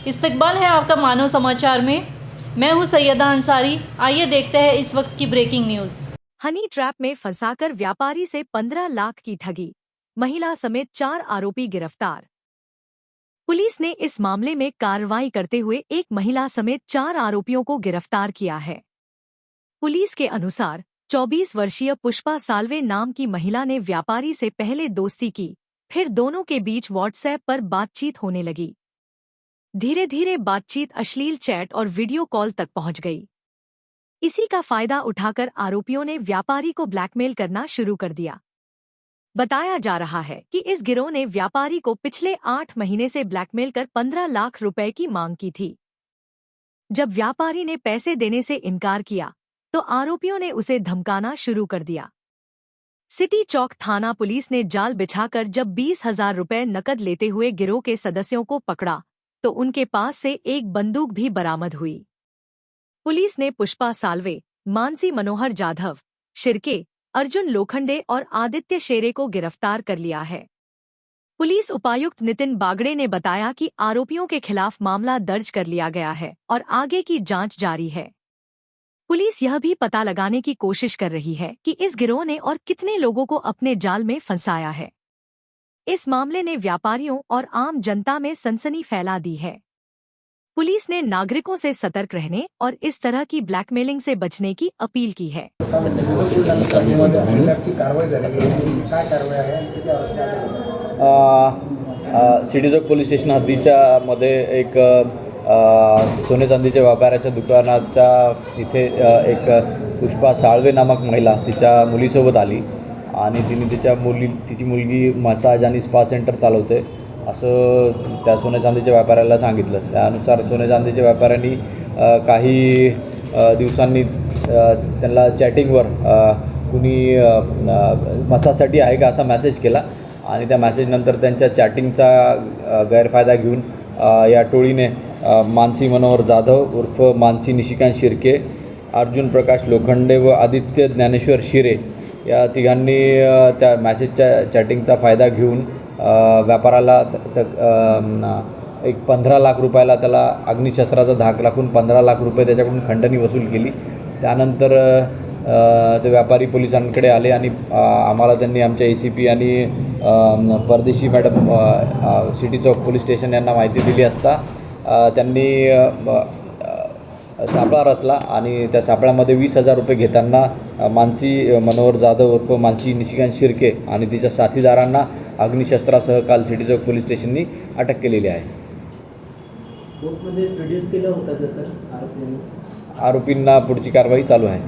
इस्तकबाल है आपका मानव समाचार में। मैं हूं सैयदा अंसारी। आइए देखते हैं इस वक्त की ब्रेकिंग न्यूज़। हनी ट्रैप में फंसाकर व्यापारी से 15 लाख की ठगी, महिला समेत 4 आरोपी गिरफ्तार। पुलिस ने इस मामले में कार्रवाई करते हुए एक महिला समेत 4 आरोपियों को गिरफ्तार किया है। पुलिस के अनुसार 24 वर्षीय पुष्पा साल्वे नाम की महिला ने व्यापारी से पहले दोस्ती की, फिर दोनों के बीच व्हाट्सएप पर बातचीत होने लगी। धीरे धीरे बातचीत अश्लील चैट और वीडियो कॉल तक पहुंच गई। इसी का फायदा उठाकर आरोपियों ने व्यापारी को ब्लैकमेल करना शुरू कर दिया। बताया जा रहा है कि इस गिरोह ने व्यापारी को पिछले 8 महीने से ब्लैकमेल कर 15 लाख रुपए की मांग की थी। जब व्यापारी ने पैसे देने से इनकार किया तो आरोपियों ने उसे धमकाना शुरू कर दिया। सिटी चौक थाना पुलिस ने जाल बिछाकर जब 20,000 रुपए नकद लेते हुए गिरोह के सदस्यों को पकड़ा तो उनके पास से एक बंदूक भी बरामद हुई। पुलिस ने पुष्पा साल्वे, मानसी मनोहर जाधव, शिर्के, अर्जुन लोखंडे और आदित्य शेरे को गिरफ्तार कर लिया है। पुलिस उपायुक्त नितिन बागड़े ने बताया कि आरोपियों के खिलाफ मामला दर्ज कर लिया गया है और आगे की जांच जारी है। पुलिस यह भी पता लगाने की कोशिश कर रही है कि इस गिरोह ने और कितने लोगों को अपने जाल में फंसाया है। इस मामले ने व्यापारियों और आम जनता में सनसनी फैला दी है। पुलिस ने नागरिकों से सतर्क रहने और इस तरह की ब्लैकमेलिंग से बचने की अपील की है। सिटी चौक पोलीस स्टेशन हद्दीच्या मध्ये एक सोने चांदीच्या व्यापाऱ्याच्या दुकानाच्या इथे एक पुष्पा साळवे नामक महिला तिच्या मुलीसोबत आली आणि तिची मुलगी मसाज आणि स्पा सेंटर चालवते असं त्या सोने चांदीच्या व्यापाऱ्याला सांगितलं। त्यानुसार सोने चांदीच्या व्यापाऱ्यांनी काही दिवसांनी त्यांना चॅटिंगवर कुणी मसाजसाठी आहे का असा मेसेज केला आणि त्या मेसेजनंतर त्यांच्या चॅटिंगचा गैरफायदा घेऊन या टोळीने मानसी मनोहर जाधव उर्फ मानसी निशिकांत शिर्के, अर्जुन प्रकाश लोखंडे व आदित्य ज्ञानेश्वर शिरे या तिघांनी त्या मेसेजच्या चॅटिंगचा फायदा घेऊन व्यापाराला एक 15 लाख रुपयाला त्याला अग्निशस्त्राचा धाक राखून 15 लाख रुपये त्याच्याकडून खंडणी वसूल केली। त्यानंतर ते व्यापारी पोलिसांकडे आले आणि आम्हाला त्यांनी आमच्या ACP आणि परदेशी मॅडम सिटी चौक पोलीस स्टेशन यांना माहिती दिली असता त्यांनी सापळा रचला आणि त्या सापळ्यामध्ये 20,000 रुपये घेताना मानसी मनोहर जाधव उर्फ मानसी निशिकांत शिर्के आणि तिच्या साथीदारांना अग्निशस्त्रासह काल सिटी चौक पोलीस स्टेशननी अटक केलेली आहे। कोर्टमध्ये प्रोड्यूस केलं होतं का सर आरोपींना? आरोपींना पुढची कारवाई चालू आहे।